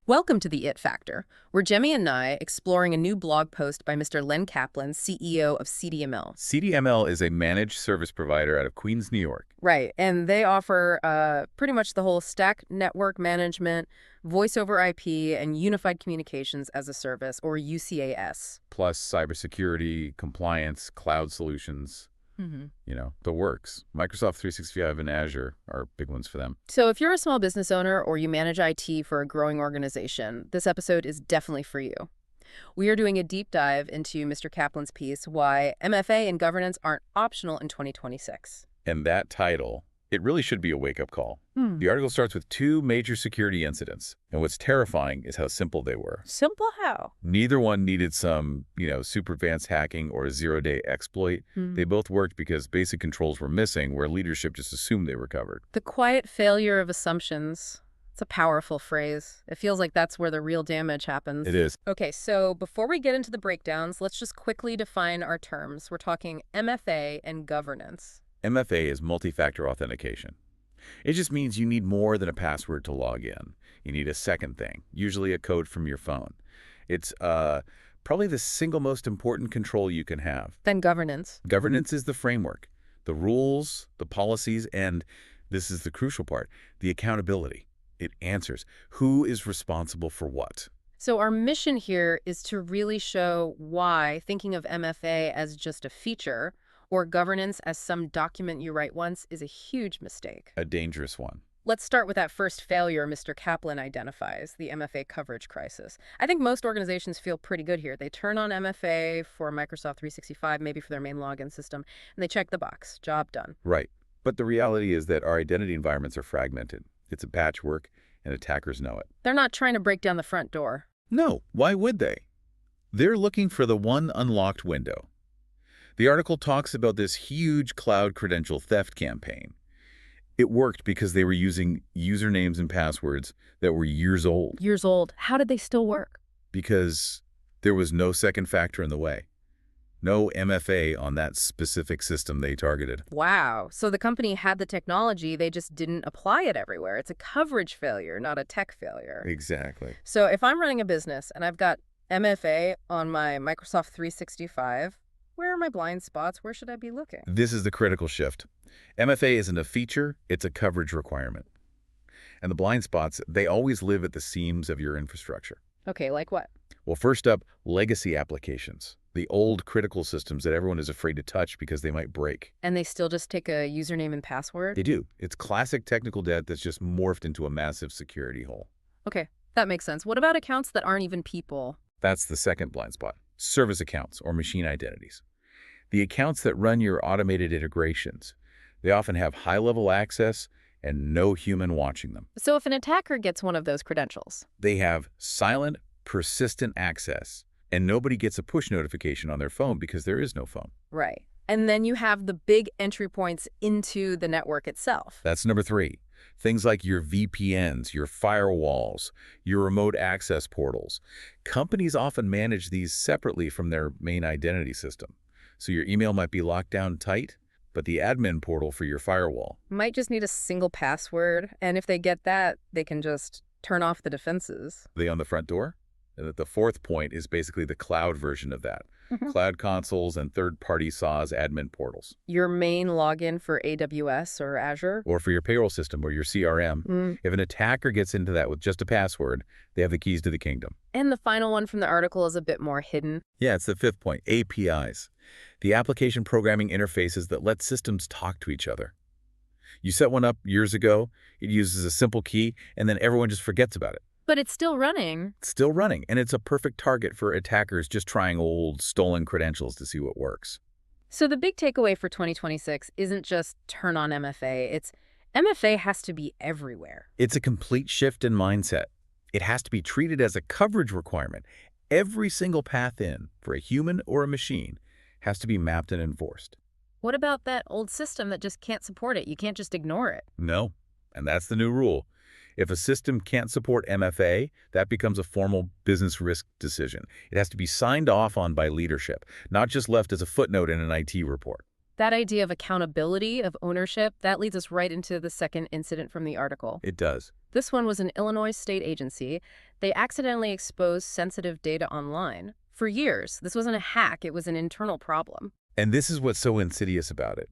Welcome to the It Factor. We're Jemmy and Nye exploring a new blog post by Mr. Len Kaplan, CEO of CDML. CDML is a managed service provider out of Queens, New York. Right, and they offer pretty much the whole stack network management, voice over IP, and unified communications as a service, or UCAS. Plus cybersecurity, compliance, cloud solutions. The works. Microsoft 365 and Azure are big ones for them. So if you're a small business owner or you manage IT for a growing organization, this episode is definitely for you. We are doing a deep dive into Mr. Kaplan's piece, Why MFA and Governance Aren't Optional in 2026. And that title, it really should be a wake-up call. The article starts with 2 major security incidents, and what's terrifying is how simple they were. Simple how? Neither one needed some, super advanced hacking or a zero-day exploit. They both worked because basic controls were missing where leadership just assumed they were covered. The quiet failure of assumptions. It's a powerful phrase. It feels like that's where the real damage happens. It is. Okay, so before we get into the breakdowns, let's just quickly define our terms. We're talking MFA and governance. MFA is multi-factor authentication. It just means you need more than a password to log in. You need a second thing, usually a code from your phone. It's probably the single most important control you can have. Then governance. Governance is the framework, the rules, the policies, and this is the crucial part, the accountability. It answers who is responsible for what. So our mission here is to really show why thinking of MFA as just a feature or governance as some document you write once is a huge mistake. A dangerous one. Let's start with that first failure Mr. Kaplan identifies, the MFA coverage crisis. I think most organizations feel pretty good here. They turn on MFA for Microsoft 365, maybe for their main login system, and they check the box. Job done. Right. But the reality is that our identity environments are fragmented. It's a patchwork, and attackers know it. They're not trying to break down the front door. No, why would they? They're looking for the one unlocked window. The article talks about this huge cloud credential theft campaign. It worked because they were using usernames and passwords that were years old. Years old. How did they still work? Because there was no second factor in the way. No MFA on that specific system they targeted. Wow. So the company had the technology, they just didn't apply it everywhere. It's a coverage failure, not a tech failure. Exactly. So if I'm running a business and I've got MFA on my Microsoft 365, where are my blind spots? Where should I be looking? This is the critical shift. MFA isn't a feature, it's a coverage requirement. And the blind spots, they always live at the seams of your infrastructure. Okay, like what? Well, first up, legacy applications. The old critical systems that everyone is afraid to touch because they might break. And they still just take a username and password? They do. It's classic technical debt that's just morphed into a massive security hole. Okay, that makes sense. What about accounts that aren't even people? That's the second blind spot. Service accounts or machine identities. The accounts that run your automated integrations. They often have high-level access and no human watching them. So if an attacker gets one of those credentials? They have silent, persistent access, and nobody gets a push notification on their phone because there is no phone. Right. And then you have the big entry points into the network itself. That's number 3. Things like your VPNs, your firewalls, your remote access portals. Companies often manage these separately from their main identity system. So your email might be locked down tight, but the admin portal for your firewall Might just need a single password, and if they get that, they can just turn off the defenses. they on the front door. And the 4th point is basically the cloud version of that. Cloud consoles and third-party SaaS admin portals. Your main login for AWS or Azure? Or for your payroll system or your CRM. If an attacker gets into that with just a password, they have the keys to the kingdom. And the final one from the article is a bit more hidden. Yeah, it's the 5th point, APIs. The application programming interfaces that let systems talk to each other. You set one up years ago, it uses a simple key, and then everyone just forgets about it. But it's still running. It's still running, and it's a perfect target for attackers just trying old, stolen credentials to see what works. So the big takeaway for 2026 isn't just turn on MFA. It's MFA has to be everywhere. It's a complete shift in mindset. It has to be treated as a coverage requirement. Every single path in, for a human or a machine, has to be mapped and enforced. What about that old system that just can't support it? You can't just ignore it. No, and that's the new rule. If a system can't support MFA, that becomes a formal business risk decision. It has to be signed off on by leadership, not just left as a footnote in an IT report. That idea of accountability, of ownership, that leads us right into the second incident from the article. It does. This one was an Illinois state agency. They accidentally exposed sensitive data online. For years, this wasn't a hack, it was an internal problem. And this is what's so insidious about it.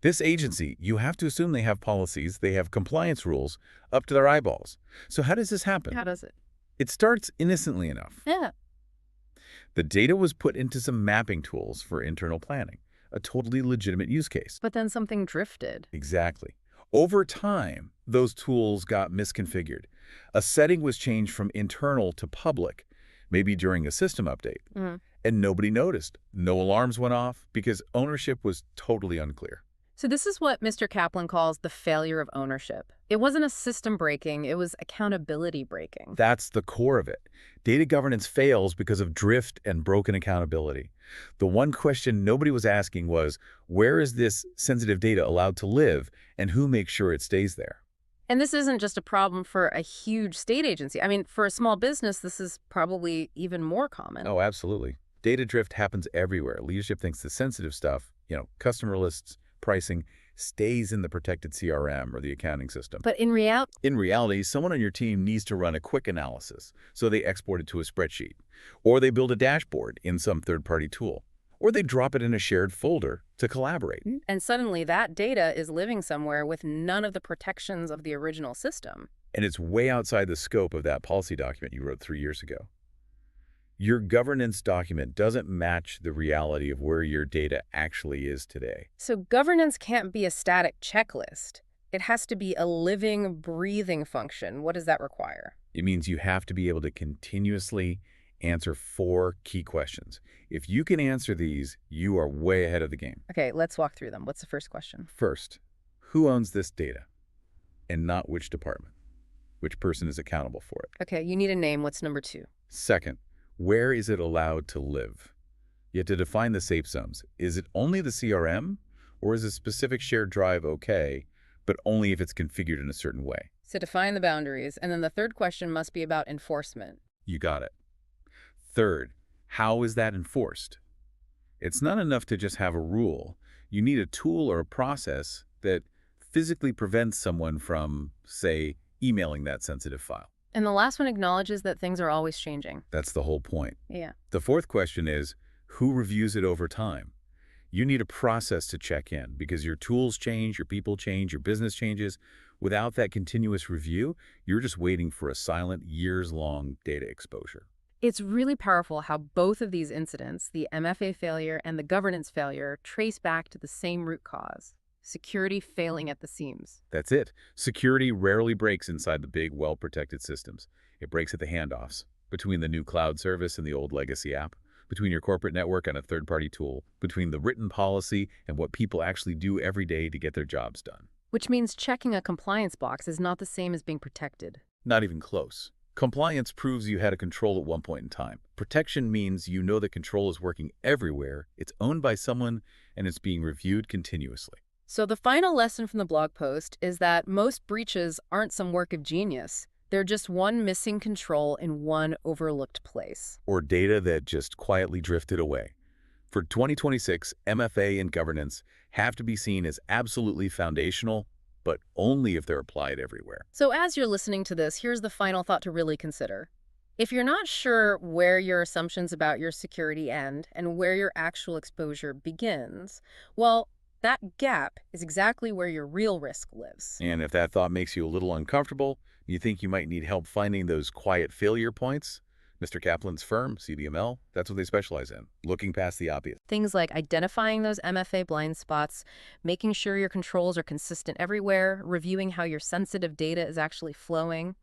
This agency, you have to assume they have policies, they have compliance rules up to their eyeballs. So how does this happen? How does it? It starts innocently enough. Yeah. The data was put into some mapping tools for internal planning, a totally legitimate use case. But then something drifted. Exactly. Over time, those tools got misconfigured. A setting was changed from internal to public, maybe during a system update, and nobody noticed. No alarms went off because ownership was totally unclear. So this is what Mr. Kaplan calls the failure of ownership. It wasn't a system breaking, it was accountability breaking. That's the core of it. Data governance fails because of drift and broken accountability. The one question nobody was asking was, where is this sensitive data allowed to live, and who makes sure it stays there? And this isn't just a problem for a huge state agency. I mean, for a small business, this is probably even more common. Oh, absolutely. Data drift happens everywhere. Leadership thinks the sensitive stuff, customer lists, pricing, stays in the protected CRM or the accounting system. But in reality, someone on your team needs to run a quick analysis, so they export it to a spreadsheet. Or they build a dashboard in some third-party tool. Or they drop it in a shared folder to collaborate. And suddenly that data is living somewhere with none of the protections of the original system. And it's way outside the scope of that policy document you wrote 3 years ago. Your governance document doesn't match the reality of where your data actually is today. So governance can't be a static checklist. It has to be a living, breathing function. What does that require? It means you have to be able to continuously answer 4 key questions. If you can answer these, you are way ahead of the game. Okay, let's walk through them. What's the first question? First, who owns this data? And not which department. Which person is accountable for it? Okay, you need a name. What's number 2? Second, where is it allowed to live? You have to define the safe zones. Is it only the CRM, or is a specific shared drive okay, but only if it's configured in a certain way? So define the boundaries. And then the third question must be about enforcement. You got it. Third, how is that enforced? It's not enough to just have a rule. You need a tool or a process that physically prevents someone from, say, emailing that sensitive file. And the last one acknowledges that things are always changing. That's the whole point. Yeah. The fourth question is, who reviews it over time? You need a process to check in because your tools change, your people change, your business changes. Without that continuous review, you're just waiting for a silent, years-long data exposure. It's really powerful how both of these incidents, the MFA failure and the governance failure, trace back to the same root cause: security failing at the seams. That's it. Security rarely breaks inside the big, well-protected systems. It breaks at the handoffs, between the new cloud service and the old legacy app, between your corporate network and a third-party tool, between the written policy and what people actually do every day to get their jobs done. Which means checking a compliance box is not the same as being protected. Not even close. Compliance proves you had a control at one point in time. Protection means you know the control is working everywhere, it's owned by someone, and it's being reviewed continuously. So the final lesson from the blog post is that most breaches aren't some work of genius. They're just one missing control in one overlooked place. Or data that just quietly drifted away. For 2026, MFA and governance have to be seen as absolutely foundational, but only if they're applied everywhere. So as you're listening to this, here's the final thought to really consider. If you're not sure where your assumptions about your security end and where your actual exposure begins, well, that gap is exactly where your real risk lives. And if that thought makes you a little uncomfortable, you think you might need help finding those quiet failure points, Mr. Kaplan's firm, CDML, that's what they specialize in, looking past the obvious. Things like identifying those MFA blind spots, making sure your controls are consistent everywhere, reviewing how your sensitive data is actually flowing,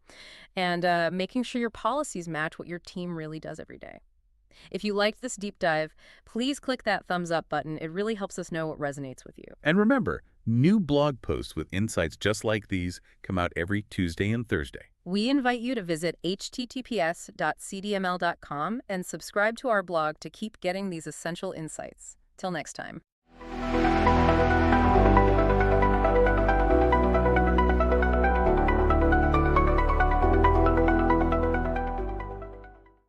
and making sure your policies match what your team really does every day. If you liked this deep dive, please click that thumbs up button. It really helps us know what resonates with you. And remember, new blog posts with insights just like these come out every Tuesday and Thursday. We invite you to visit https.cdml.com and subscribe to our blog to keep getting these essential insights. Till next time.